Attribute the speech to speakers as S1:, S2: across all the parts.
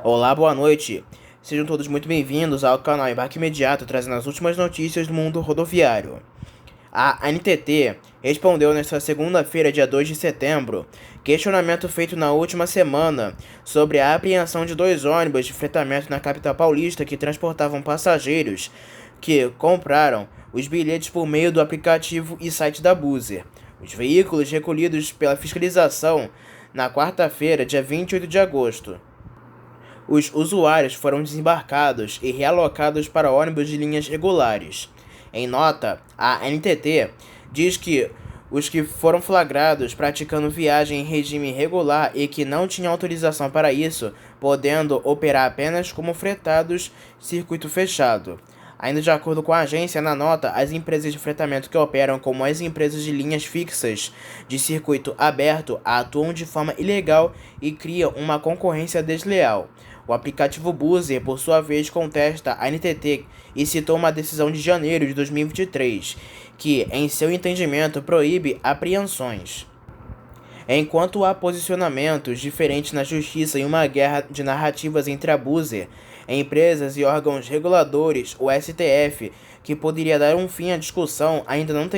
S1: Olá, boa noite. Sejam todos muito bem-vindos ao canal Embarque Imediato, trazendo as últimas notícias do mundo rodoviário. A ANTT respondeu nesta segunda-feira, dia 2 de setembro, questionamento feito na última semana sobre a apreensão de 2 ônibus de fretamento na capital paulista que transportavam passageiros que compraram os bilhetes por meio do aplicativo e site da Buser. Os veículos recolhidos pela fiscalização na quarta-feira, dia 28 de agosto. Os usuários foram desembarcados e realocados para ônibus de linhas regulares. Em nota, a ANTT diz que os que foram flagrados praticando viagem em regime regular e que não tinham autorização para isso, podendo operar apenas como fretados circuito fechado. Ainda de acordo com a agência, na nota, as empresas de fretamento que operam como as empresas de linhas fixas de circuito aberto atuam de forma ilegal e criam uma concorrência desleal. O aplicativo Buser, por sua vez, contesta a ANTT e citou uma decisão de janeiro de 2023, que, em seu entendimento, proíbe apreensões. Enquanto há posicionamentos diferentes na justiça e uma guerra de narrativas entre a Buser, empresas e órgãos reguladores, o STF, que poderia dar um fim à discussão, ainda não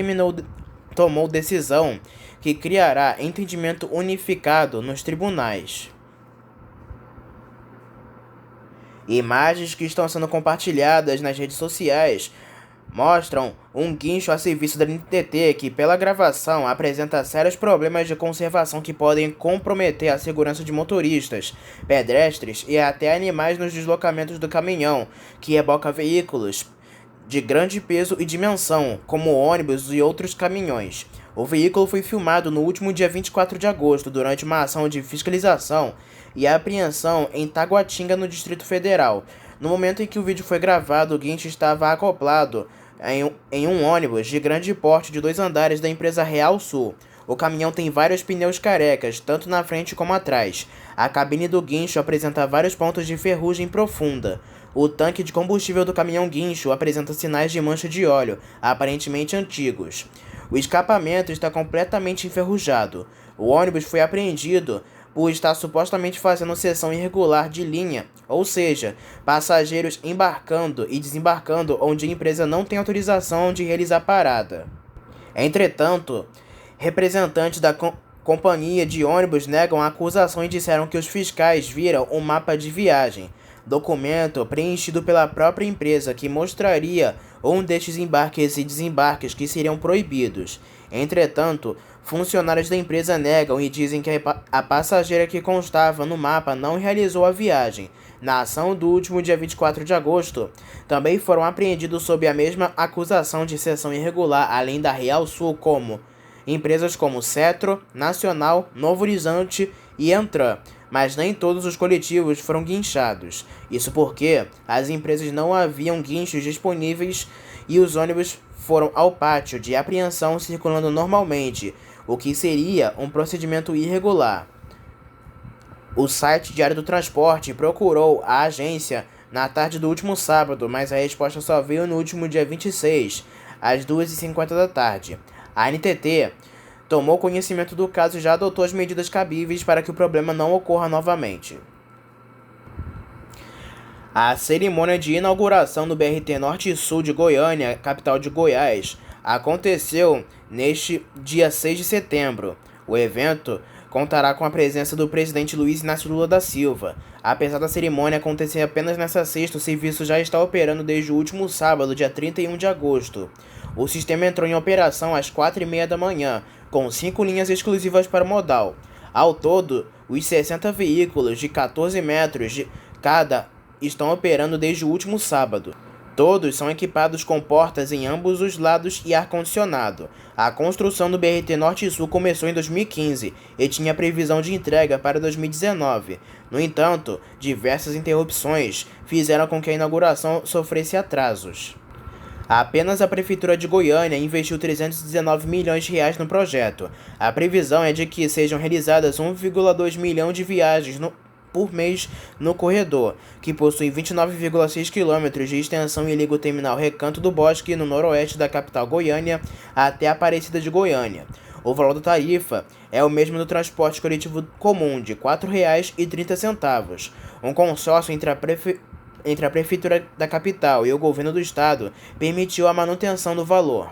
S1: tomou decisão que criará entendimento unificado nos tribunais. Imagens que estão sendo compartilhadas nas redes sociais mostram um guincho a serviço da ANTT que, pela gravação, apresenta sérios problemas de conservação que podem comprometer a segurança de motoristas, pedestres e até animais nos deslocamentos do caminhão, que reboca veículos de grande peso e dimensão, como ônibus e outros caminhões. O veículo foi filmado no último dia 24 de agosto, durante uma ação de fiscalização e apreensão em Taguatinga, no Distrito Federal. No momento em que o vídeo foi gravado, o guincho estava acoplado em um ônibus de grande porte de 2 andares da empresa Real Sul. O caminhão tem vários pneus carecas, tanto na frente como atrás. A cabine do guincho apresenta vários pontos de ferrugem profunda. O tanque de combustível do caminhão guincho apresenta sinais de mancha de óleo, aparentemente antigos. O escapamento está completamente enferrujado. O ônibus foi apreendido por estar supostamente fazendo sessão irregular de linha, ou seja, passageiros embarcando e desembarcando onde a empresa não tem autorização de realizar parada. Entretanto, representantes da companhia de ônibus negam a acusação e disseram que os fiscais viram um mapa de viagem, documento preenchido pela própria empresa que mostraria um destes embarques e desembarques que seriam proibidos. Entretanto, funcionários da empresa negam e dizem que a passageira que constava no mapa não realizou a viagem. Na ação do último dia 24 de agosto, também foram apreendidos sob a mesma acusação de sessão irregular, além da Real Sul, empresas como Cetro, Nacional, Novo Horizonte e Antran, mas nem todos os coletivos foram guinchados. Isso porque as empresas não haviam guinchos disponíveis e os ônibus foram ao pátio de apreensão circulando normalmente, o que seria um procedimento irregular. O site Diário do Transporte procurou a agência na tarde do último sábado, mas a resposta só veio no último dia 26, às 2h50 da tarde. A ANTT tomou conhecimento do caso e já adotou as medidas cabíveis para que o problema não ocorra novamente. A cerimônia de inauguração do BRT Norte e Sul de Goiânia, capital de Goiás, aconteceu neste dia 6 de setembro. O evento contará com a presença do presidente Luiz Inácio Lula da Silva. Apesar da cerimônia acontecer apenas nesta sexta, o serviço já está operando desde o último sábado, dia 31 de agosto. O sistema entrou em operação às 4h30 da manhã, com 5 linhas exclusivas para o modal. Ao todo, os 60 veículos de 14 metros de cada estão operando desde o último sábado. Todos são equipados com portas em ambos os lados e ar-condicionado. A construção do BRT Norte e Sul começou em 2015 e tinha previsão de entrega para 2019. No entanto, diversas interrupções fizeram com que a inauguração sofresse atrasos. Apenas a Prefeitura de Goiânia investiu 319 milhões de reais no projeto. A previsão é de que sejam realizadas 1,2 milhão de viagens por mês no corredor, que possui 29,6 km de extensão e liga o terminal Recanto do Bosque, no noroeste da capital Goiânia, até Aparecida de Goiânia. O valor da tarifa é o mesmo do transporte coletivo comum, de R$ 4,30. Um consórcio entre a Prefeitura da capital e o governo do estado permitiu a manutenção do valor.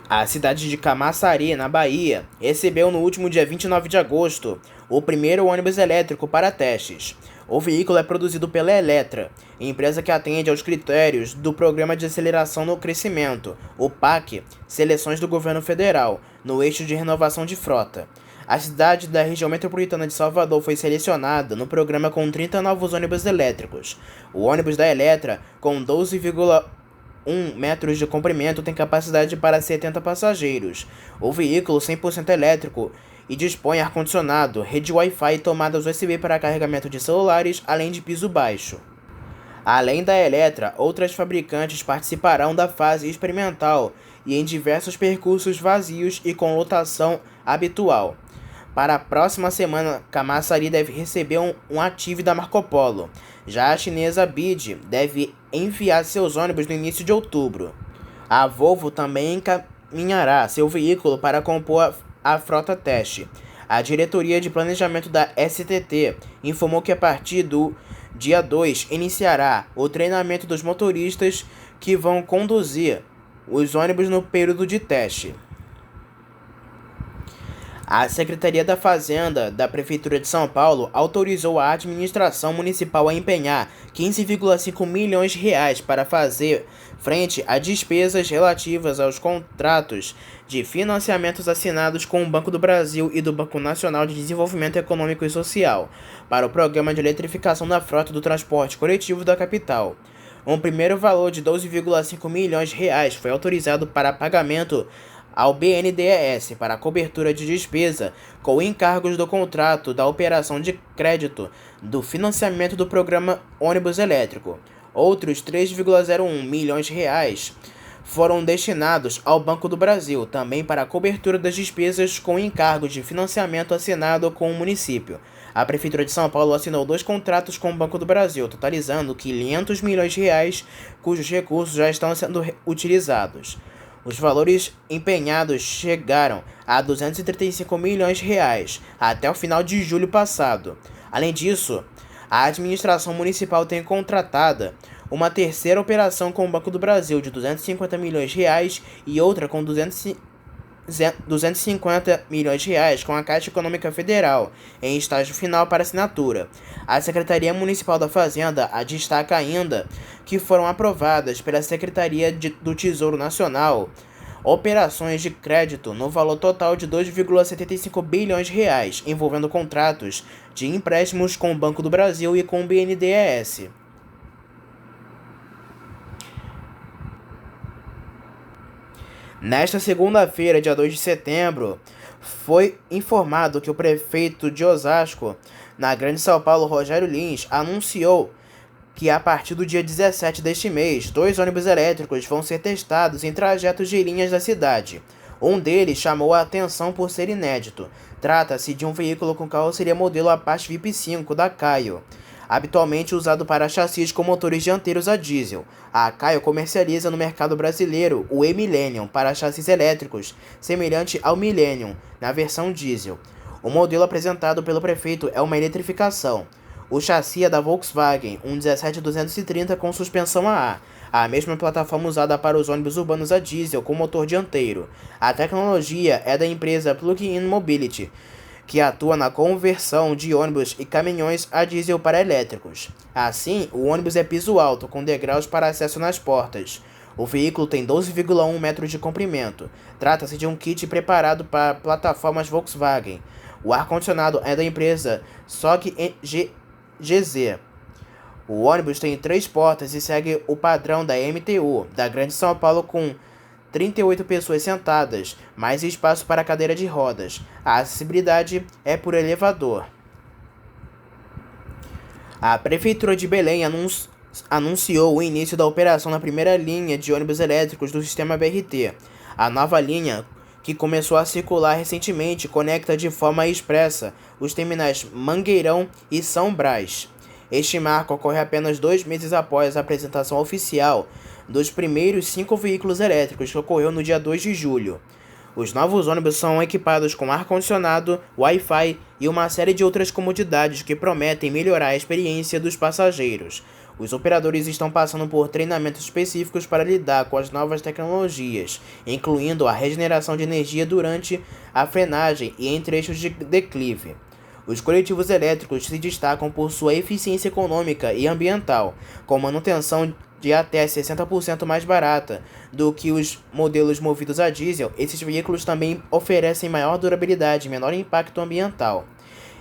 S1: A cidade de Camaçari, na Bahia, recebeu no último dia 29 de agosto o primeiro ônibus elétrico para testes. O veículo é produzido pela Eletra, empresa que atende aos critérios do Programa de Aceleração no Crescimento, o PAC, seleções do governo federal, no eixo de renovação de frota. A cidade da região metropolitana de Salvador foi selecionada no programa com 30 novos ônibus elétricos. O ônibus da Eletra, com 12,1 metros de comprimento, tem capacidade para 70 passageiros. O veículo 100% elétrico e dispõe ar-condicionado, rede Wi-Fi e tomadas USB para carregamento de celulares, além de piso baixo. Além da Eletra, outras fabricantes participarão da fase experimental e em diversos percursos vazios e com lotação habitual. Para a próxima semana, Camaçari deve receber um Active da Marco Polo. Já a chinesa BYD deve enviar seus ônibus no início de outubro. A Volvo também encaminhará seu veículo para compor a frota teste. A diretoria de planejamento da STT informou que a partir do dia 2 iniciará o treinamento dos motoristas que vão conduzir os ônibus no período de teste. A Secretaria da Fazenda da Prefeitura de São Paulo autorizou a administração municipal a empenhar R$ 15,5 milhões para fazer frente a despesas relativas aos contratos de financiamentos assinados com o Banco do Brasil e do Banco Nacional de Desenvolvimento Econômico e Social para o Programa de Eletrificação da Frota do Transporte Coletivo da capital. Um primeiro valor de R$ 12,5 milhões foi autorizado para pagamento ao BNDES para a cobertura de despesa com encargos do contrato da operação de crédito do financiamento do programa ônibus elétrico. Outros R$ 3,01 milhões foram destinados ao Banco do Brasil, também para a cobertura das despesas com encargos de financiamento assinado com o município. A Prefeitura de São Paulo assinou 2 contratos com o Banco do Brasil, totalizando R$ 500 milhões, cujos recursos já estão sendo utilizados. Os valores empenhados chegaram a R$ 235 milhões até o final de julho passado. Além disso, a administração municipal tem contratada uma terceira operação com o Banco do Brasil de R$ 250 milhões e outra com R$ 250 milhões com a Caixa Econômica Federal, em estágio final para assinatura. A Secretaria Municipal da Fazenda destaca ainda que foram aprovadas pela Secretaria do Tesouro Nacional operações de crédito no valor total de R$ 2,75 bilhões, envolvendo contratos de empréstimos com o Banco do Brasil e com o BNDES. Nesta segunda-feira, dia 2 de setembro, foi informado que o prefeito de Osasco, na Grande São Paulo, Rogério Lins, anunciou que a partir do dia 17 deste mês, 2 ônibus elétricos vão ser testados em trajetos de linhas da cidade. Um deles chamou a atenção por ser inédito. Trata-se de um veículo com carroceria modelo Apache VIP 5 da Caio, habitualmente usado para chassis com motores dianteiros a diesel. A Caio comercializa no mercado brasileiro o E-Millennium para chassis elétricos, semelhante ao Millennium, na versão diesel. O modelo apresentado pelo prefeito é uma eletrificação. O chassi é da Volkswagen, um 17230 com suspensão AA, a mesma plataforma usada para os ônibus urbanos a diesel com motor dianteiro. A tecnologia é da empresa Plug-in Mobility, que atua na conversão de ônibus e caminhões a diesel para elétricos. Assim, o ônibus é piso alto, com degraus para acesso nas portas. O veículo tem 12,1 metros de comprimento. Trata-se de um kit preparado para plataformas Volkswagen. O ar-condicionado é da empresa SOG GZ. O ônibus tem 3 portas e segue o padrão da MTU, da Grande São Paulo, com 38 pessoas sentadas, mais espaço para cadeira de rodas. A acessibilidade é por elevador. A Prefeitura de Belém anunciou o início da operação na primeira linha de ônibus elétricos do sistema BRT. A nova linha, que começou a circular recentemente, conecta de forma expressa os terminais Mangueirão e São Brás. Este marco ocorre apenas 2 meses após a apresentação oficial dos primeiros 5 veículos elétricos, que ocorreu no dia 2 de julho. Os novos ônibus são equipados com ar-condicionado, Wi-Fi e uma série de outras comodidades que prometem melhorar a experiência dos passageiros. Os operadores estão passando por treinamentos específicos para lidar com as novas tecnologias, incluindo a regeneração de energia durante a frenagem e em trechos de declive. Os coletivos elétricos se destacam por sua eficiência econômica e ambiental, com manutenção de até 60% mais barata do que os modelos movidos a diesel. Esses veículos também oferecem maior durabilidade e menor impacto ambiental.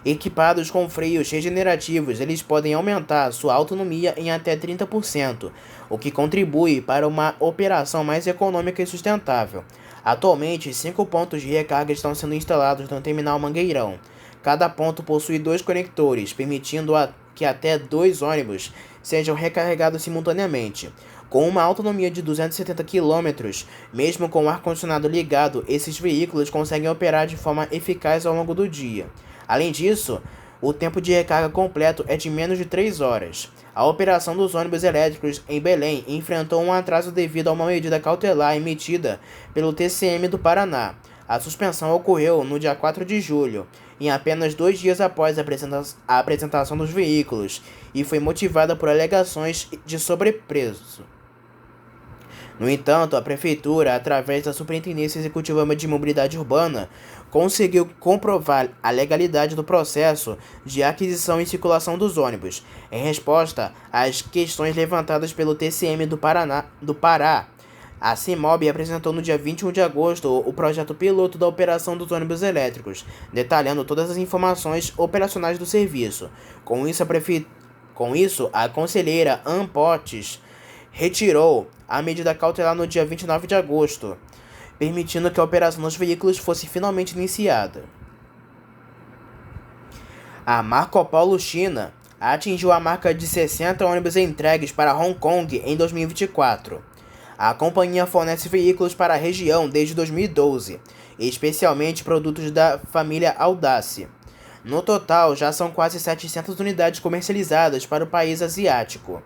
S1: Equipados com freios regenerativos, eles podem aumentar sua autonomia em até 30%, o que contribui para uma operação mais econômica e sustentável. Atualmente, 5 pontos de recarga estão sendo instalados no terminal Mangueirão. Cada ponto possui 2 conectores, permitindo que até 2 ônibus sejam recarregados simultaneamente. Com uma autonomia de 270 km, mesmo com o ar-condicionado ligado, esses veículos conseguem operar de forma eficaz ao longo do dia. Além disso, o tempo de recarga completo é de menos de 3 horas. A operação dos ônibus elétricos em Belém enfrentou um atraso devido a uma medida cautelar emitida pelo TCM do Paraná. A suspensão ocorreu no dia 4 de julho, em apenas 2 dias após a apresentação dos veículos, e foi motivada por alegações de sobrepreço. No entanto, a Prefeitura, através da Superintendência Executiva de Mobilidade Urbana, conseguiu comprovar a legalidade do processo de aquisição e circulação dos ônibus. Em resposta às questões levantadas pelo TCM do Pará, a CEMOB apresentou no dia 21 de agosto o projeto piloto da operação dos ônibus elétricos, detalhando todas as informações operacionais do serviço. Com isso, a conselheira Ann Potts retirou a medida cautelar no dia 29 de agosto, permitindo que a operação dos veículos fosse finalmente iniciada. A Marco Polo China atingiu a marca de 60 ônibus entregues para Hong Kong em 2024. A companhia fornece veículos para a região desde 2012, especialmente produtos da família Audace. No total, já são quase 700 unidades comercializadas para o país asiático.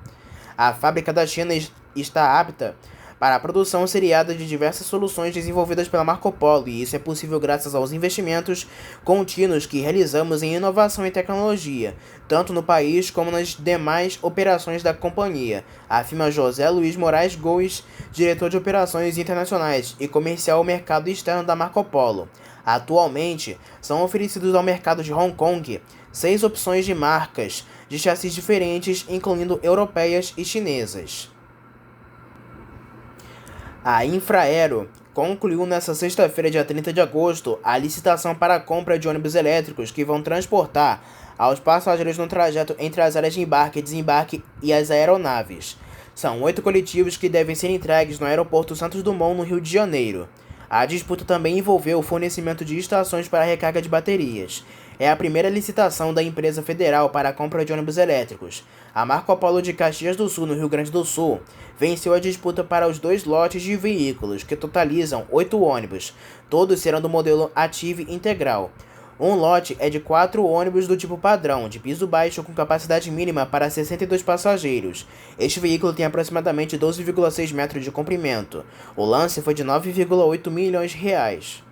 S1: A fábrica da China está apta para a produção seriada de diversas soluções desenvolvidas pela Marco Polo, e isso é possível graças aos investimentos contínuos que realizamos em inovação e tecnologia, tanto no país como nas demais operações da companhia, afirma José Luiz Moraes Goes, diretor de operações internacionais e comercial ao mercado externo da Marco Polo. Atualmente, são oferecidos ao mercado de Hong Kong 6 opções de marcas de chassis diferentes, incluindo europeias e chinesas. A Infraero concluiu nesta sexta-feira, dia 30 de agosto, a licitação para a compra de ônibus elétricos que vão transportar aos passageiros no trajeto entre as áreas de embarque e desembarque e as aeronaves. São 8 coletivos que devem ser entregues no aeroporto Santos Dumont, no Rio de Janeiro. A disputa também envolveu o fornecimento de estações para recarga de baterias. É a primeira licitação da empresa federal para a compra de ônibus elétricos. A Marco Polo de Caxias do Sul, no Rio Grande do Sul, venceu a disputa para os 2 lotes de veículos, que totalizam 8 ônibus. Todos serão do modelo Active Integral. Um lote é de 4 ônibus do tipo padrão, de piso baixo com capacidade mínima para 62 passageiros. Este veículo tem aproximadamente 12,6 metros de comprimento. O lance foi de 9,8 milhões de reais.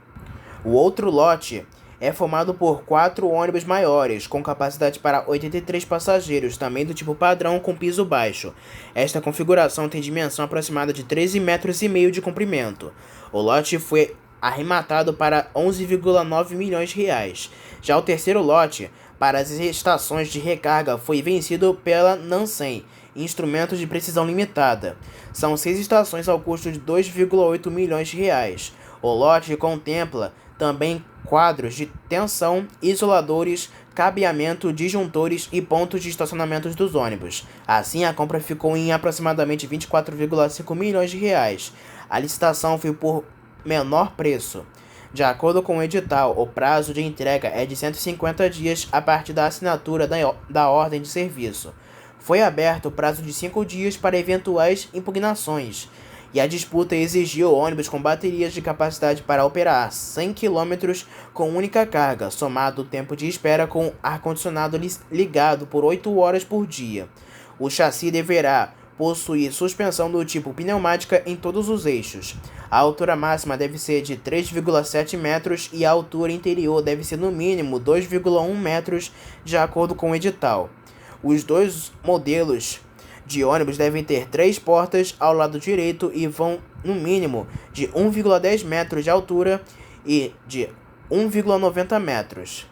S1: O outro lote é formado por 4 ônibus maiores, com capacidade para 83 passageiros, também do tipo padrão com piso baixo. Esta configuração tem dimensão aproximada de 13,5 metros de comprimento. O lote foi arrematado para 11,9 milhões de reais. Já o terceiro lote, para as estações de recarga, foi vencido pela Nansen, instrumentos de precisão limitada. São 6 estações ao custo de 2,8 milhões de reais. O lote contempla também quadros de tensão, isoladores, cabeamento, disjuntores e pontos de estacionamento dos ônibus. Assim, a compra ficou em aproximadamente 24,5 milhões de reais. A licitação foi por menor preço. De acordo com o edital, o prazo de entrega é de 150 dias a partir da assinatura da ordem de serviço. Foi aberto o prazo de 5 dias para eventuais impugnações, e a disputa exigiu ônibus com baterias de capacidade para operar 100 km com única carga, somado o tempo de espera com ar-condicionado ligado por 8 horas por dia. O chassi deverá possuir suspensão do tipo pneumática em todos os eixos. A altura máxima deve ser de 3,7 metros e a altura interior deve ser no mínimo 2,1 metros, de acordo com o edital. Os dois modelos de ônibus devem ter 3 portas ao lado direito e vão no mínimo de 1,10 metros de altura e de 1,90 metros.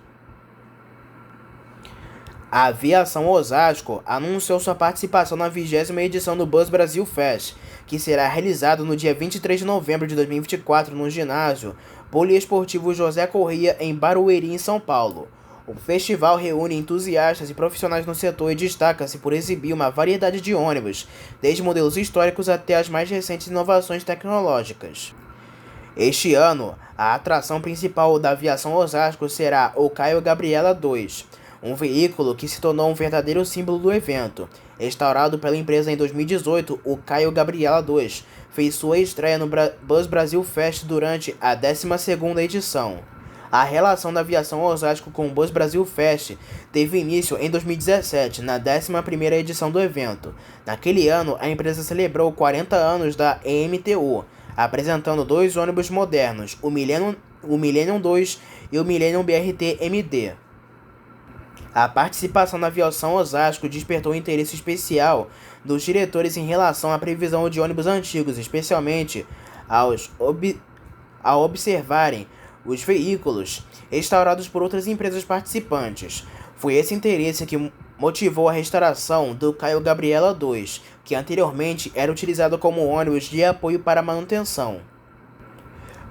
S1: A Aviação Osasco anunciou sua participação na 20ª edição do Bus Brasil Fest, que será realizado no dia 23 de novembro de 2024 no ginásio Poliesportivo José Corrêa, em Barueri, em São Paulo. O festival reúne entusiastas e profissionais no setor e destaca-se por exibir uma variedade de ônibus, desde modelos históricos até as mais recentes inovações tecnológicas. Este ano, a atração principal da Aviação Osasco será o Caio Gabriela 2, um veículo que se tornou um verdadeiro símbolo do evento. Instaurado pela empresa em 2018, o Caio Gabriela 2 fez sua estreia no Bus Brasil Fest durante a 12ª edição. A relação da Aviação Osasco com o Bus Brasil Fest teve início em 2017, na 11ª edição do evento. Naquele ano, a empresa celebrou 40 anos da EMTU, apresentando 2 ônibus modernos, o Millennium 2 e o Millennium BRT-MD. A participação na Aviação Osasco despertou interesse especial dos diretores em relação à previsão de ônibus antigos, especialmente ao observarem os veículos restaurados por outras empresas participantes. Foi esse interesse que motivou a restauração do Caio Gabriela 2, que anteriormente era utilizado como ônibus de apoio para manutenção.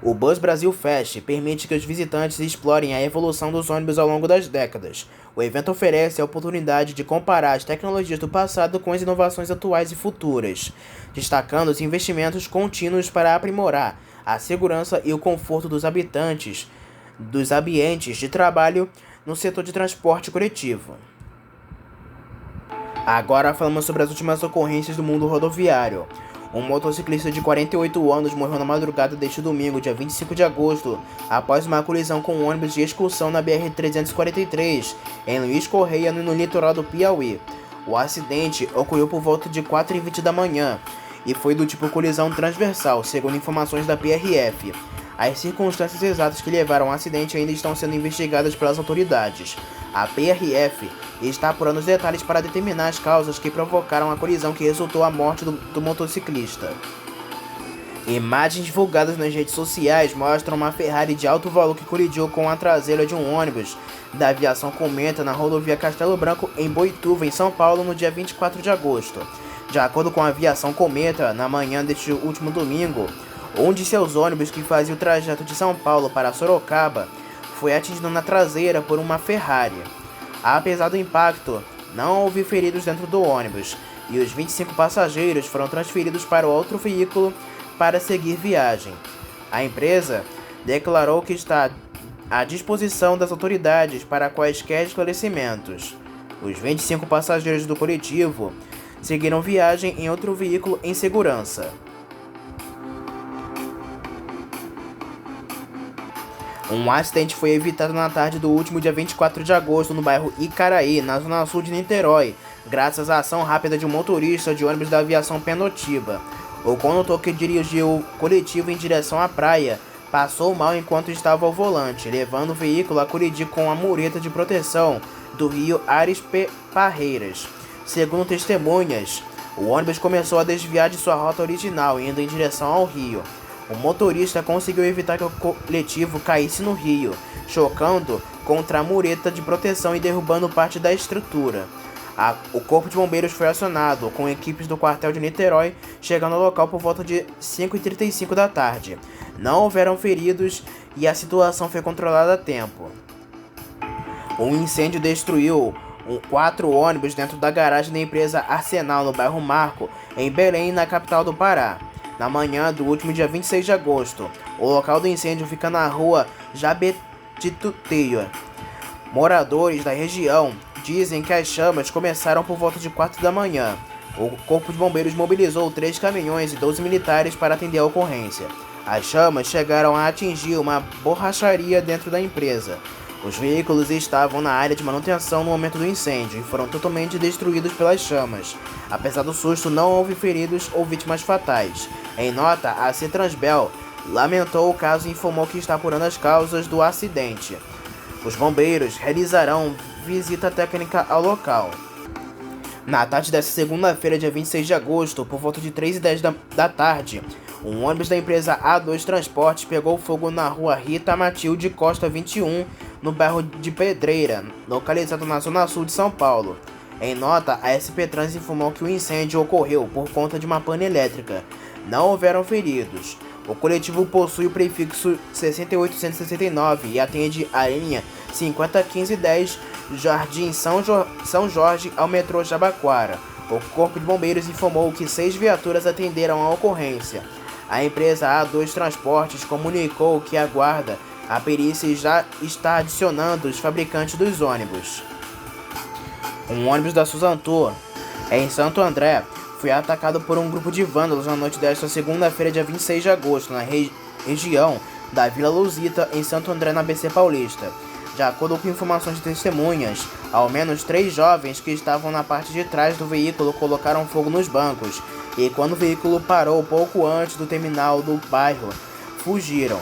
S1: O Bus Brasil Fest permite que os visitantes explorem a evolução dos ônibus ao longo das décadas. O evento oferece a oportunidade de comparar as tecnologias do passado com as inovações atuais e futuras, destacando os investimentos contínuos para aprimorar a segurança e o conforto dos habitantes dos ambientes de trabalho no setor de transporte coletivo. Agora falamos sobre as últimas ocorrências do mundo rodoviário. Um motociclista de 48 anos morreu na madrugada deste domingo, dia 25 de agosto, após uma colisão com um ônibus de excursão na BR-343, em Luiz Correia, no litoral do Piauí. O acidente ocorreu por volta de 4h20 da manhã e foi do tipo colisão transversal, segundo informações da PRF. As circunstâncias exatas que levaram ao acidente ainda estão sendo investigadas pelas autoridades. A PRF está apurando os detalhes para determinar as causas que provocaram a colisão que resultou a morte do motociclista. Imagens divulgadas nas redes sociais mostram uma Ferrari de alto valor que colidiu com a traseira de um ônibus da Aviação Cometa na rodovia Castelo Branco, em Boituva, em São Paulo, no dia 24 de agosto. De acordo com a Aviação Cometa, na manhã deste último domingo, um de seus ônibus que fazia o trajeto de São Paulo para Sorocaba foi atingido na traseira por uma Ferrari. Apesar do impacto, não houve feridos dentro do ônibus e os 25 passageiros foram transferidos para outro veículo para seguir viagem. A empresa declarou que está à disposição das autoridades para quaisquer esclarecimentos. Os 25 passageiros do coletivo seguiram viagem em outro veículo em segurança. Um acidente foi evitado na tarde do último dia 24 de agosto no bairro Icaraí, na zona sul de Niterói, graças à ação rápida de um motorista de ônibus da Aviação Penotiba. O condutor que dirigiu o coletivo em direção à praia passou mal enquanto estava ao volante, levando o veículo a colidir com a mureta de proteção do rio Ares Parreiras. Segundo testemunhas, o ônibus começou a desviar de sua rota original, indo em direção ao rio. O motorista conseguiu evitar que o coletivo caísse no rio, chocando contra a mureta de proteção e derrubando parte da estrutura. O corpo de bombeiros foi acionado, com equipes do quartel de Niterói chegando ao local por volta de 5h35 da tarde. Não houveram feridos e a situação foi controlada a tempo. Um incêndio destruiu 4 ônibus dentro da garagem da empresa Arsenal, no bairro Marco, em Belém, na capital do Pará. Na manhã do último dia 26 de agosto, o local do incêndio fica na rua Jabetituteia. Moradores da região dizem que as chamas começaram por volta de 4 da manhã. O Corpo de Bombeiros mobilizou 3 caminhões e 12 militares para atender a ocorrência. As chamas chegaram a atingir uma borracharia dentro da empresa. Os veículos estavam na área de manutenção no momento do incêndio e foram totalmente destruídos pelas chamas. Apesar do susto, não houve feridos ou vítimas fatais. Em nota, a Cetransbel lamentou o caso e informou que está apurando as causas do acidente. Os bombeiros realizarão visita técnica ao local. Na tarde desta segunda-feira, dia 26 de agosto, por volta de 3h10 da tarde, um ônibus da empresa A2 Transportes pegou fogo na rua Rita Matilde Costa 21, no bairro de Pedreira, localizado na zona sul de São Paulo. Em nota, a SP Trans informou que o incêndio ocorreu por conta de uma pane elétrica. Não houveram feridos. O coletivo possui o prefixo 6869 e atende a linha 501510 Jardim São Jorge ao metrô Jabaquara. O Corpo de Bombeiros informou que 6 viaturas atenderam a ocorrência. A empresa A2 Transportes comunicou que aguarda a perícia e já está adicionando os fabricantes dos ônibus. Um ônibus da Suzantur, em Santo André, foi atacado por um grupo de vândalos na noite desta segunda-feira, dia 26 de agosto, na região da Vila Luzita, em Santo André, na ABC Paulista. De acordo com informações de testemunhas, ao menos 3 jovens que estavam na parte de trás do veículo colocaram fogo nos bancos e, quando o veículo parou pouco antes do terminal do bairro, fugiram.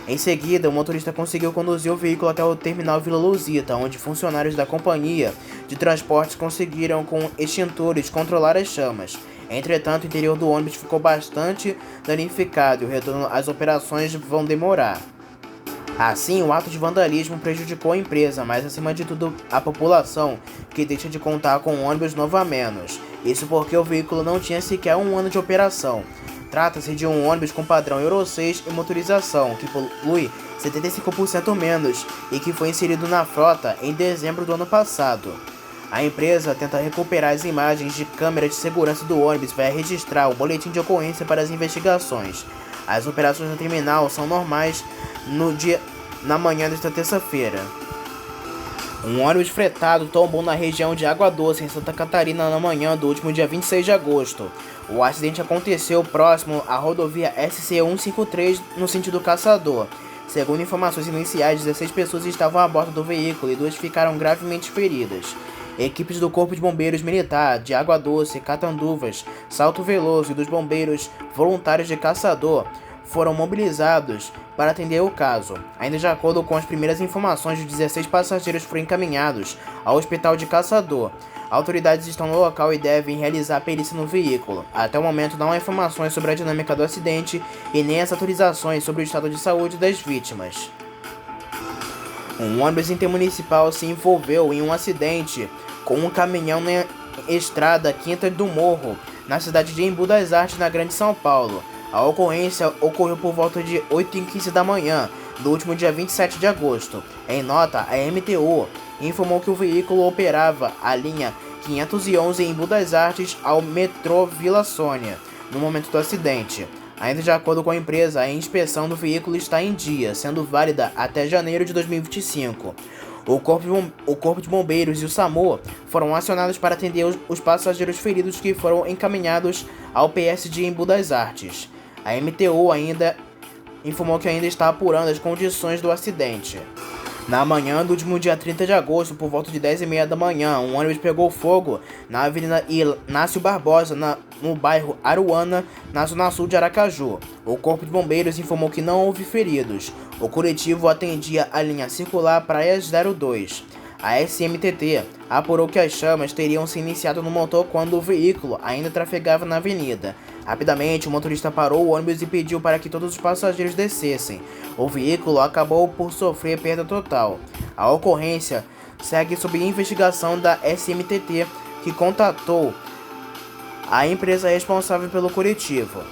S1: Em seguida, o motorista conseguiu conduzir o veículo até o terminal Vila Luzita, onde funcionários da companhia de transportes conseguiram com extintores controlar as chamas. Entretanto, o interior do ônibus ficou bastante danificado e o retorno às operações vão demorar. Assim, o ato de vandalismo prejudicou a empresa, mas acima de tudo a população, que deixa de contar com o ônibus novo a menos. Isso porque o veículo não tinha sequer um ano de operação. Trata-se de um ônibus com padrão Euro 6 e motorização, que polui 75% menos e que foi inserido na frota em dezembro do ano passado. A empresa tenta recuperar as imagens de câmera de segurança do ônibus e vai registrar o boletim de ocorrência para as investigações. As operações no terminal são normais na manhã desta terça-feira. Um ônibus fretado tombou na região de Água Doce, em Santa Catarina, na manhã do último dia 26 de agosto. O acidente aconteceu próximo à rodovia SC-153, no sentido Caçador. Segundo informações iniciais, 16 pessoas estavam a bordo do veículo e 2 ficaram gravemente feridas. Equipes do Corpo de Bombeiros Militar de Água Doce, Catanduvas, Salto Veloso e dos Bombeiros Voluntários de Caçador foram mobilizados para atender o caso. Ainda de acordo com as primeiras informações, os 16 passageiros foram encaminhados ao hospital de Caçador. Autoridades estão no local e devem realizar a perícia no veículo. Até o momento não há informações sobre a dinâmica do acidente e nem as atualizações sobre o estado de saúde das vítimas. Um ônibus intermunicipal se envolveu em um acidente com um caminhão na estrada Quinta do Morro, na cidade de Embu das Artes, na Grande São Paulo. A ocorrência ocorreu por volta de 8h15 da manhã, do último dia 27 de agosto. Em nota, a MTO informou que o veículo operava a linha 511 em Embu das Artes ao metrô Vila Sônia, no momento do acidente. Ainda de acordo com a empresa, a inspeção do veículo está em dia, sendo válida até janeiro de 2025. O Corpo de Bombeiros e o SAMU foram acionados para atender os passageiros feridos que foram encaminhados ao PS de Embu das Artes. A MTU ainda informou que ainda está apurando as condições do acidente. Na manhã do último dia 30 de agosto, por volta de 10h30 da manhã, um ônibus pegou fogo na Avenida Inácio Barbosa, no bairro Aruana, na zona sul de Aracaju. O Corpo de Bombeiros informou que não houve feridos. O coletivo atendia a linha circular Praias 02. A SMTT apurou que as chamas teriam se iniciado no motor quando o veículo ainda trafegava na avenida. Rapidamente, o motorista parou o ônibus e pediu para que todos os passageiros descessem. O veículo acabou por sofrer perda total. A ocorrência segue sob investigação da SMTT, que contatou a empresa responsável pelo coletivo.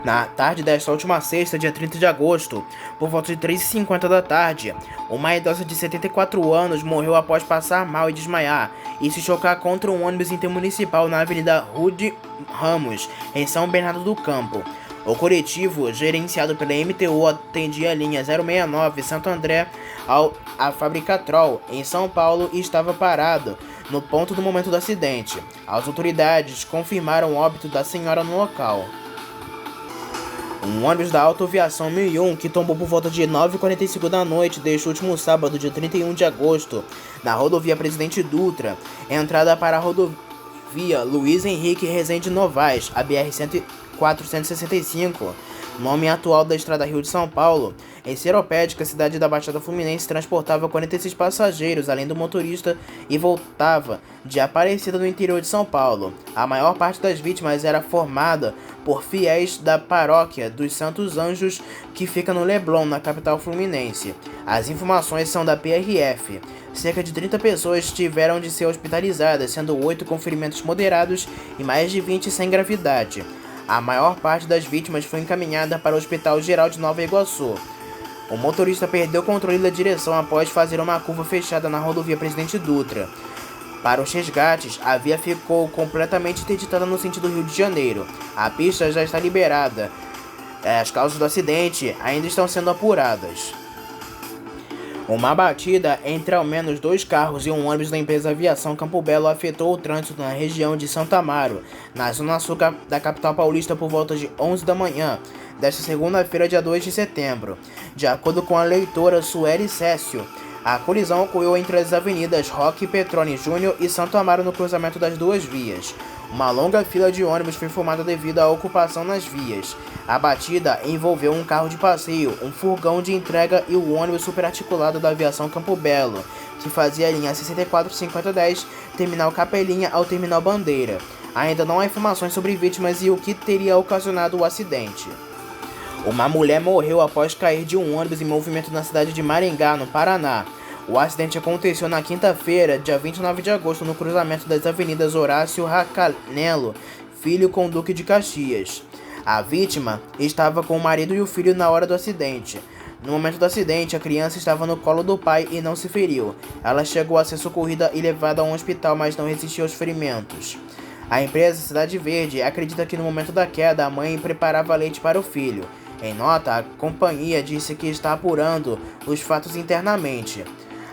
S1: Na tarde desta última sexta, dia 30 de agosto, por volta de 3h50 da tarde, uma idosa de 74 anos morreu após passar mal e desmaiar e se chocar contra um ônibus intermunicipal na Avenida Rude Ramos, em São Bernardo do Campo. O coletivo, gerenciado pela MTU, atendia a linha 069 Santo André à Fabricatrol, em São Paulo, e estava parado no ponto do momento do acidente. As autoridades confirmaram o óbito da senhora no local. Um ônibus da Autoviação 1001, que tombou por volta de 9h45 da noite deste último sábado, dia 31 de agosto, na rodovia Presidente Dutra, entrada para a rodovia Luiz Henrique Rezende Novaes, a BR-465, nome atual da Estrada Rio de São Paulo. Em Seropédica, cidade da Baixada Fluminense, transportava 46 passageiros, além do motorista, e voltava de Aparecida, no interior de São Paulo. A maior parte das vítimas era formada por fiéis da paróquia dos Santos Anjos, que fica no Leblon, na capital fluminense. As informações são da PRF. Cerca de 30 pessoas tiveram de ser hospitalizadas, sendo 8 com ferimentos moderados e mais de 20 sem gravidade. A maior parte das vítimas foi encaminhada para o Hospital Geral de Nova Iguaçu. O motorista perdeu o controle da direção após fazer uma curva fechada na rodovia Presidente Dutra. Para os resgates, a via ficou completamente interditada no sentido Rio de Janeiro. A pista já está liberada. As causas do acidente ainda estão sendo apuradas. Uma batida entre ao menos 2 carros e um ônibus da empresa Aviação Campo Belo afetou o trânsito na região de Santo Amaro, na zona sul da capital paulista, por volta de 11 da manhã, desta segunda-feira, dia 2 de setembro. De acordo com a leitora Sueli Cécio, a colisão ocorreu entre as avenidas Roque Petroni Júnior e Santo Amaro, no cruzamento das duas vias. Uma longa fila de ônibus foi formada devido à ocupação nas vias. A batida envolveu um carro de passeio, um furgão de entrega e o ônibus superarticulado da Aviação Campo Belo, que fazia a linha 645010, Terminal Capelinha ao Terminal Bandeira. Ainda não há informações sobre vítimas e o que teria ocasionado o acidente. Uma mulher morreu após cair de um ônibus em movimento na cidade de Maringá, no Paraná. O acidente aconteceu na quinta-feira, dia 29 de agosto, no cruzamento das avenidas Horácio Racanelo Filho com Duque de Caxias. A vítima estava com o marido e o filho na hora do acidente. No momento do acidente, a criança estava no colo do pai e não se feriu. Ela chegou a ser socorrida e levada a um hospital, mas não resistiu aos ferimentos. A empresa Cidade Verde acredita que no momento da queda, a mãe preparava leite para o filho. Em nota, a companhia disse que está apurando os fatos internamente.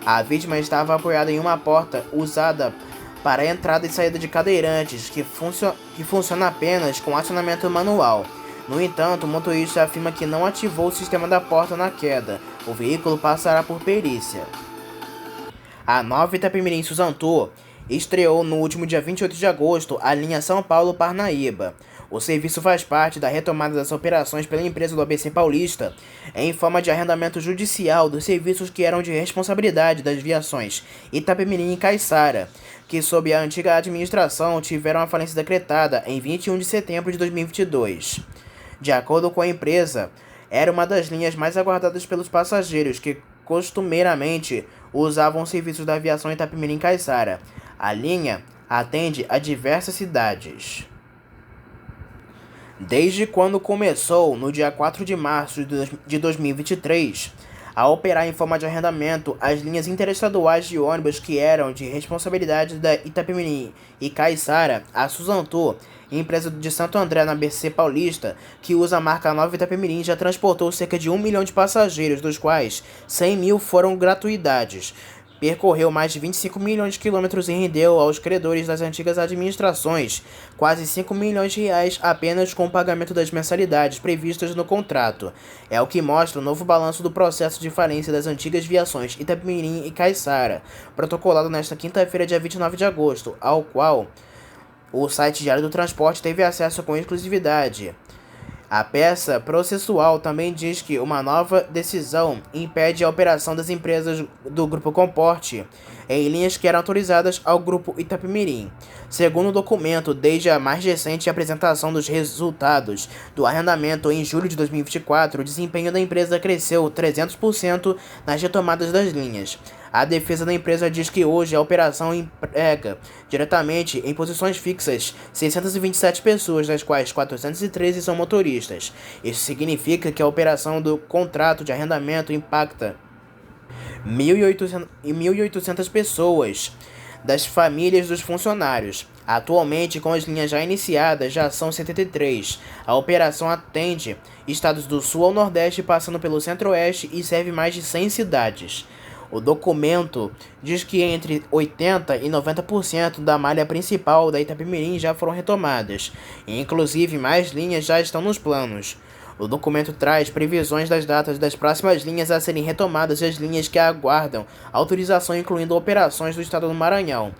S1: A vítima estava apoiada em uma porta usada para a entrada e saída de cadeirantes, que funciona apenas com acionamento manual. No entanto, o motorista afirma que não ativou o sistema da porta na queda. O veículo passará por perícia. A nova Itapemirim Suzantur estreou no último dia 28 de agosto a linha São Paulo-Parnaíba. O serviço faz parte da retomada das operações pela empresa do ABC Paulista, em forma de arrendamento judicial dos serviços que eram de responsabilidade das viações Itapemirim e Caiçara, que sob a antiga administração tiveram a falência decretada em 21 de setembro de 2022. De acordo com a empresa, era uma das linhas mais aguardadas pelos passageiros que costumeiramente usavam serviços da aviação Itapemirim e Caiçara. A linha atende a diversas cidades. Desde quando começou, no dia 4 de março de 2023, a operar em forma de arrendamento as linhas interestaduais de ônibus que eram de responsabilidade da Itapemirim e Caiçara, a Suzantur, empresa de Santo André na ABC Paulista, que usa a marca Nova Itapemirim, já transportou cerca de 1 milhão de passageiros, dos quais 100 mil foram gratuidades. Percorreu mais de 25 milhões de quilômetros e rendeu aos credores das antigas administrações quase 5 milhões de reais apenas com o pagamento das mensalidades previstas no contrato. É o que mostra o novo balanço do processo de falência das antigas viações Itapemirim e Caiçara, protocolado nesta quinta-feira, dia 29 de agosto, ao qual o site Diário do Transporte teve acesso com exclusividade. A peça processual também diz que uma nova decisão impede a operação das empresas do Grupo Comporte em linhas que eram autorizadas ao Grupo Itapemirim. Segundo o documento, desde a mais recente apresentação dos resultados do arrendamento em julho de 2024, o desempenho da empresa cresceu 300% nas retomadas das linhas. A defesa da empresa diz que hoje a operação emprega diretamente em posições fixas 627 pessoas, das quais 413 são motoristas. Isso significa que a operação do contrato de arrendamento impacta 1.800 pessoas. das famílias dos funcionários. Atualmente, com as linhas já iniciadas, já são 73. A operação atende estados do sul ao nordeste, passando pelo centro-oeste e serve mais de 100 cidades. O documento diz que entre 80% e 90% da malha principal da Itapemirim já foram retomadas, e inclusive mais linhas já estão nos planos. O documento traz previsões das datas das próximas linhas a serem retomadas e as linhas que aguardam autorização, incluindo operações do estado do Maranhão.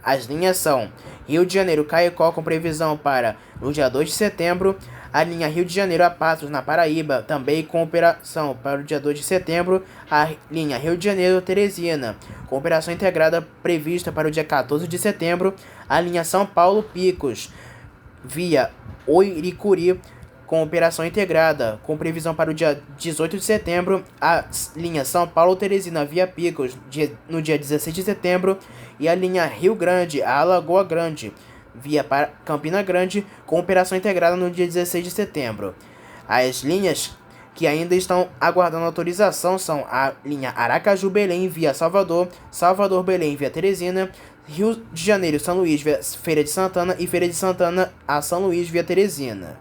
S1: As linhas são Rio de Janeiro-Caicó, com previsão para o dia 2 de setembro, a linha Rio de Janeiro a Patos, na Paraíba, também com operação para o dia 2 de setembro, a linha Rio de Janeiro-Teresina, com operação integrada prevista para o dia 14 de setembro, a linha São Paulo-Picos, via Oiricuri, com operação integrada, com previsão para o dia 18 de setembro, a linha São Paulo-Teresina via Picos, no dia 16 de setembro, e a linha Rio Grande a Alagoa Grande, via para Campina Grande, com operação integrada no dia 16 de setembro. As linhas que ainda estão aguardando autorização são a linha Aracaju-Belém via Salvador, Salvador-Belém via Teresina, Rio de Janeiro-São Luís via Feira de Santana e Feira de Santana a São Luís via Teresina.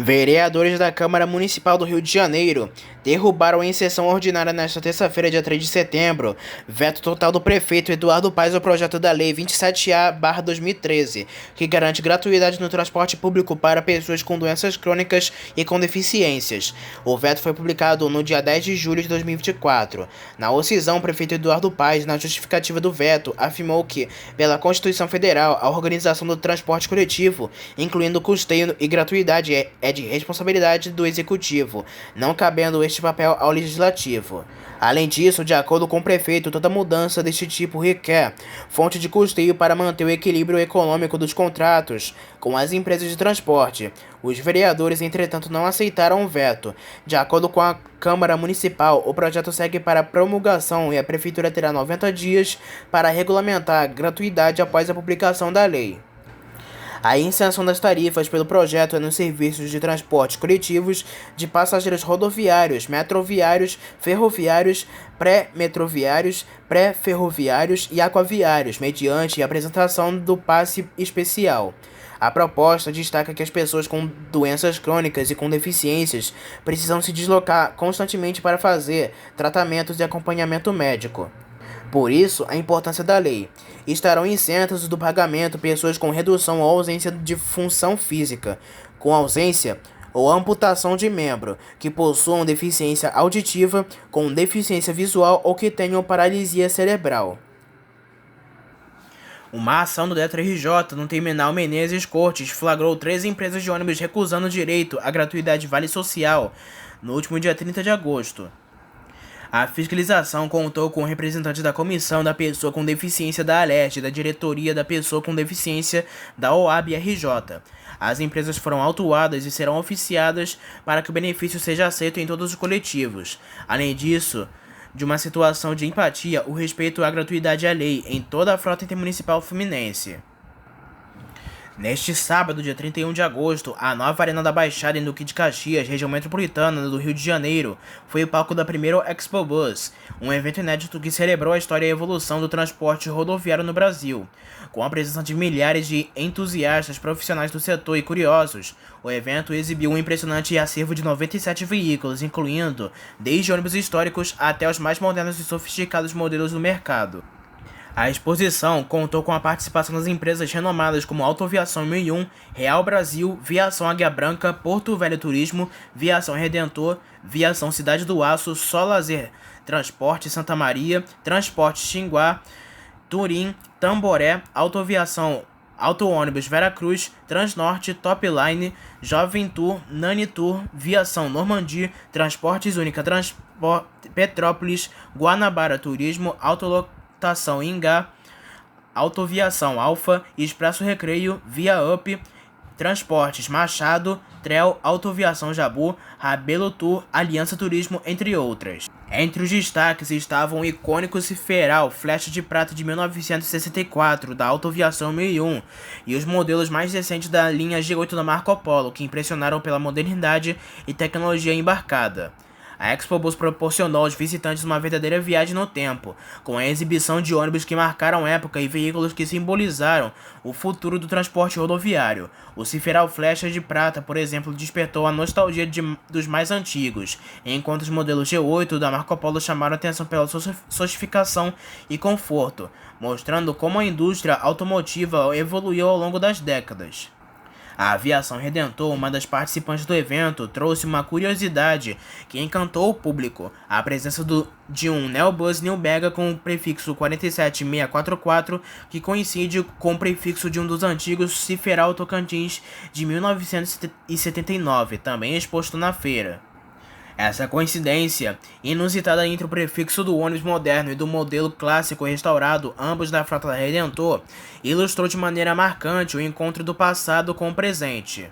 S1: Vereadores da Câmara Municipal do Rio de Janeiro derrubaram em sessão ordinária nesta terça-feira, dia 3 de setembro, veto total do prefeito Eduardo Paes ao projeto da Lei 27A/2013, que garante gratuidade no transporte público para pessoas com doenças crônicas e com deficiências. O veto foi publicado no dia 10 de julho de 2024. Na ocasião, o prefeito Eduardo Paes, na justificativa do veto, afirmou que, pela Constituição Federal, a organização do transporte coletivo, incluindo custeio e gratuidade, é de responsabilidade do Executivo, não cabendo este papel ao Legislativo. Além disso, de acordo com o prefeito, toda mudança deste tipo requer fonte de custeio para manter o equilíbrio econômico dos contratos com as empresas de transporte. Os vereadores, entretanto, não aceitaram o veto. De acordo com a Câmara Municipal, o projeto segue para promulgação e a Prefeitura terá 90 dias para regulamentar a gratuidade após a publicação da lei. A isenção das tarifas pelo projeto é nos serviços de transporte coletivos de passageiros rodoviários, metroviários, ferroviários, pré-metroviários, pré-ferroviários e aquaviários, mediante a apresentação do passe especial. A proposta destaca que as pessoas com doenças crônicas e com deficiências precisam se deslocar constantemente para fazer tratamentos e acompanhamento médico. Por isso, a importância da lei. Estarão isentas do pagamento pessoas com redução ou ausência de função física, com ausência ou amputação de membro, que possuam deficiência auditiva, com deficiência visual ou que tenham paralisia cerebral. Uma ação do DETRA-RJ no terminal Menezes Cortes flagrou 13 empresas de ônibus recusando o direito à gratuidade Vale Social no último dia 30 de agosto. A fiscalização contou com representantes da Comissão da Pessoa com Deficiência da ALERJ e da Diretoria da Pessoa com Deficiência da OAB-RJ. As empresas foram autuadas e serão oficiadas para que o benefício seja aceito em todos os coletivos. Além disso, de uma situação de empatia, o respeito à gratuidade à lei em toda a frota intermunicipal fluminense. Neste sábado, dia 31 de agosto, a nova Arena da Baixada em Duque de Caxias, região metropolitana do Rio de Janeiro, foi o palco da primeira Expo Bus, um evento inédito que celebrou a história e a evolução do transporte rodoviário no Brasil. Com a presença de milhares de entusiastas profissionais do setor e curiosos, o evento exibiu um impressionante acervo de 97 veículos, incluindo desde ônibus históricos até os mais modernos e sofisticados modelos do mercado. A exposição contou com a participação das empresas renomadas como Autoviação 1001, Real Brasil, Viação Águia Branca, Porto Velho Turismo, Viação Redentor, Viação Cidade do Aço, Só Lazer Transporte Santa Maria, Transporte Xinguá, Turim, Tamboré, Autoviação Auto-ônibus Veracruz, Transnorte, Topline, Jovem Tour, Nani Tour, Viação Normandie, Transportes Única Petrópolis, Guanabara Turismo, Autolotação Ingá, Autoviação Alfa, Expresso Recreio, Via Up, Transportes Machado, Trel, Autoviação Jabu, Rabelo Tour, Aliança Turismo, entre outras. Entre os destaques estavam o icônico Ciferal Flecha de Prata de 1964 da Autoviação 1001 e os modelos mais recentes da linha G8 da Marco Polo, que impressionaram pela modernidade e tecnologia embarcada. A ExpoBus proporcionou aos visitantes uma verdadeira viagem no tempo, com a exibição de ônibus que marcaram época e veículos que simbolizaram o futuro do transporte rodoviário. O Ciferal Flecha de Prata, por exemplo, despertou a nostalgia dos mais antigos, enquanto os modelos G8 da Marco Polo chamaram atenção pela sofisticação e conforto, mostrando como a indústria automotiva evoluiu ao longo das décadas. A Aviação Redentor, uma das participantes do evento, trouxe uma curiosidade que encantou o público: a presença de um Neobus Newbega com o prefixo 47644, que coincide com o prefixo de um dos antigos Ciferal Tocantins de 1979, também exposto na feira. Essa coincidência inusitada entre o prefixo do ônibus moderno e do modelo clássico restaurado, ambos da frota da Redentor, ilustrou de maneira marcante o encontro do passado com o presente.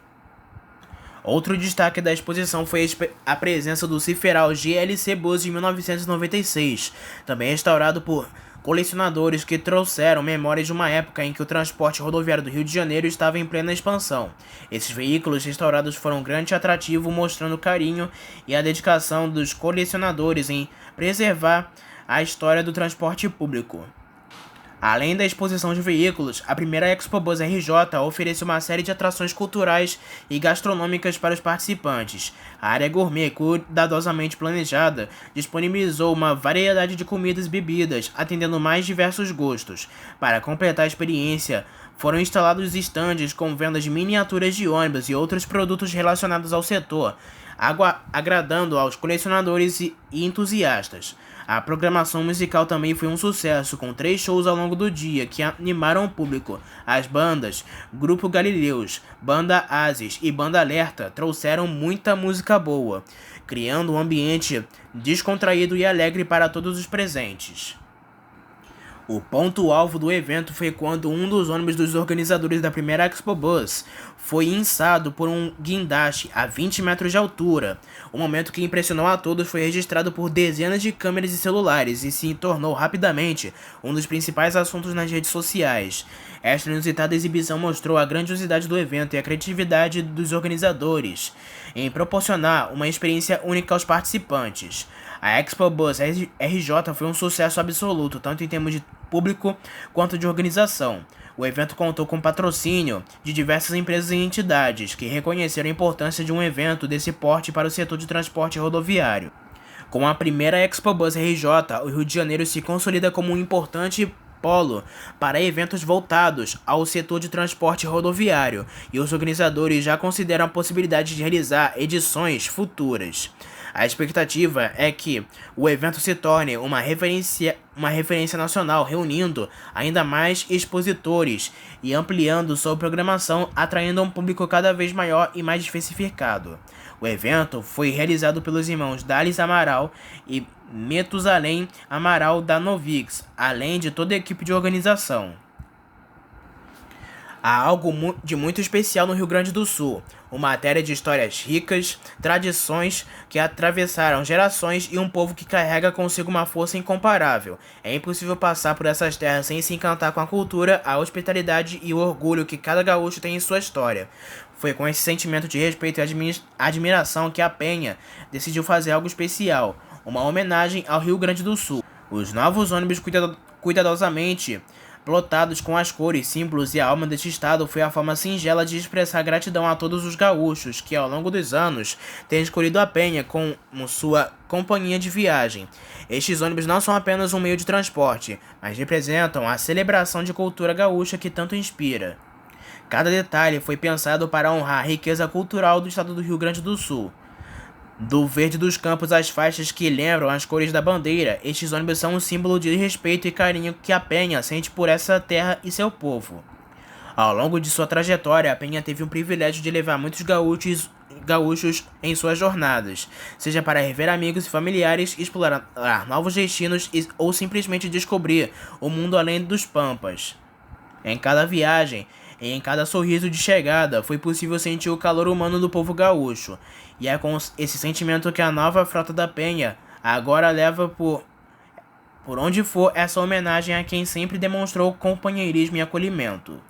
S1: Outro destaque da exposição foi a presença do Ciferal GLC Bus de 1996, também restaurado por colecionadores que trouxeram memórias de uma época em que o transporte rodoviário do Rio de Janeiro estava em plena expansão. Esses veículos restaurados foram um grande atrativo, mostrando o carinho e a dedicação dos colecionadores em preservar a história do transporte público. Além da exposição de veículos, a primeira ExpoBus RJ ofereceu uma série de atrações culturais e gastronômicas para os participantes. A área gourmet, cuidadosamente planejada, disponibilizou uma variedade de comidas e bebidas, atendendo mais diversos gostos. Para completar a experiência, foram instalados estandes com vendas de miniaturas de ônibus e outros produtos relacionados ao setor, agradando aos colecionadores e entusiastas. A programação musical também foi um sucesso, com 3 shows ao longo do dia que animaram o público. As bandas Grupo Galileus, Banda Asis e Banda Alerta trouxeram muita música boa, criando um ambiente descontraído e alegre para todos os presentes. O ponto-alvo do evento foi quando um dos ônibus dos organizadores da primeira ExpoBus foi içado por um guindaste a 20 metros de altura. O momento que impressionou a todos foi registrado por dezenas de câmeras e celulares e se tornou rapidamente um dos principais assuntos nas redes sociais. Esta inusitada exibição mostrou a grandiosidade do evento e a criatividade dos organizadores em proporcionar uma experiência única aos participantes. A ExpoBus RJ foi um sucesso absoluto, tanto em termos de público quanto de organização. O evento contou com patrocínio de diversas empresas e entidades que reconheceram a importância de um evento desse porte para o setor de transporte rodoviário. Com a primeira ExpoBus RJ, o Rio de Janeiro se consolida como um importante polo para eventos voltados ao setor de transporte rodoviário, e os organizadores já consideram a possibilidade de realizar edições futuras. A expectativa é que o evento se torne uma referência nacional, reunindo ainda mais expositores e ampliando sua programação, atraindo um público cada vez maior e mais diversificado. O evento foi realizado pelos irmãos Dales Amaral e Metusalém Amaral da Novix, além de toda a equipe de organização. Há algo de muito especial no Rio Grande do Sul, uma matéria de histórias ricas, tradições que atravessaram gerações e um povo que carrega consigo uma força incomparável. É impossível passar por essas terras sem se encantar com a cultura, a hospitalidade e o orgulho que cada gaúcho tem em sua história. Foi com esse sentimento de respeito e admiração que a Penha decidiu fazer algo especial, uma homenagem ao Rio Grande do Sul. Os novos ônibus cuidadosamente plotados com as cores, símbolos e a alma deste estado foi a forma singela de expressar gratidão a todos os gaúchos que, ao longo dos anos, têm escolhido a Penha como sua companhia de viagem. Estes ônibus não são apenas um meio de transporte, mas representam a celebração de cultura gaúcha que tanto inspira. Cada detalhe foi pensado para honrar a riqueza cultural do estado do Rio Grande do Sul. Do verde dos campos às faixas que lembram as cores da bandeira, estes ônibus são um símbolo de respeito e carinho que a Penha sente por essa terra e seu povo. Ao longo de sua trajetória, a Penha teve o privilégio de levar muitos gaúchos em suas jornadas, seja para rever amigos e familiares, explorar novos destinos ou simplesmente descobrir o mundo além dos pampas. Em cada viagem, e em cada sorriso de chegada, foi possível sentir o calor humano do povo gaúcho, e é com esse sentimento que a nova frota da Penha agora leva por onde for essa homenagem a quem sempre demonstrou companheirismo e acolhimento.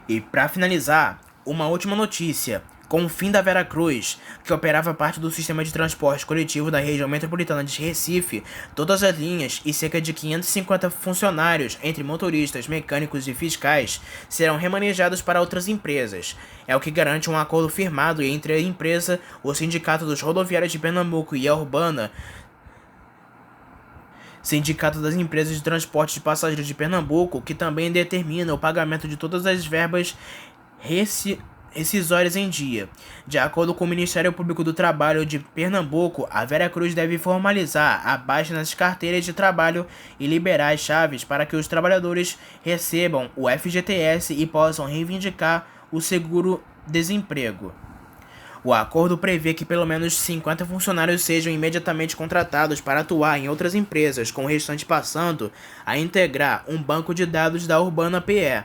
S1: E para finalizar, uma última notícia. Com o fim da Veracruz, que operava parte do sistema de transporte coletivo da região metropolitana de Recife, todas as linhas e cerca de 550 funcionários, entre motoristas, mecânicos e fiscais, serão remanejados para outras empresas. É o que garante um acordo firmado entre a empresa, o Sindicato dos Rodoviários de Pernambuco e a Urbana, Sindicato das Empresas de Transporte de Passageiros de Pernambuco, que também determina o pagamento de todas as verbas rescisórias em dia. De acordo com o Ministério Público do Trabalho de Pernambuco, a Veracruz deve formalizar a baixa nas carteiras de trabalho e liberar as chaves para que os trabalhadores recebam o FGTS e possam reivindicar o seguro-desemprego. O acordo prevê que pelo menos 50 funcionários sejam imediatamente contratados para atuar em outras empresas, com o restante passando a integrar um banco de dados da Urbana PE,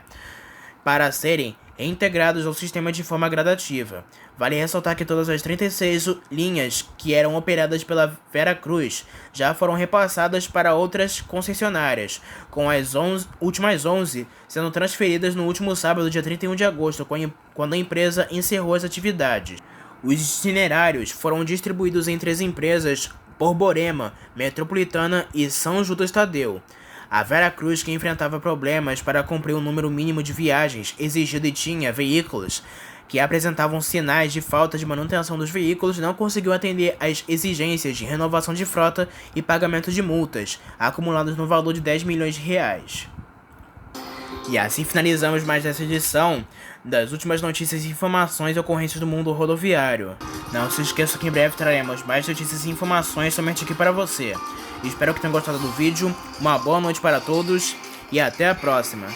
S1: para serem integrados ao sistema de forma gradativa. Vale ressaltar que todas as 36 linhas que eram operadas pela Veracruz já foram repassadas para outras concessionárias, com as últimas 11 sendo transferidas no último sábado, dia 31 de agosto, quando a empresa encerrou as atividades. Os itinerários foram distribuídos entre as empresas Borborema, Metropolitana e São Judas Tadeu. A Veracruz, que enfrentava problemas para cumprir o número mínimo de viagens exigido e tinha veículos que apresentavam sinais de falta de manutenção dos veículos, não conseguiu atender às exigências de renovação de frota e pagamento de multas, acumuladas no valor de R$10 milhões. E assim finalizamos mais essa edição das últimas notícias e informações e ocorrências do mundo rodoviário. Não se esqueça que em breve traremos mais notícias e informações somente aqui para você. Espero que tenham gostado do vídeo, uma boa noite para todos e até a próxima.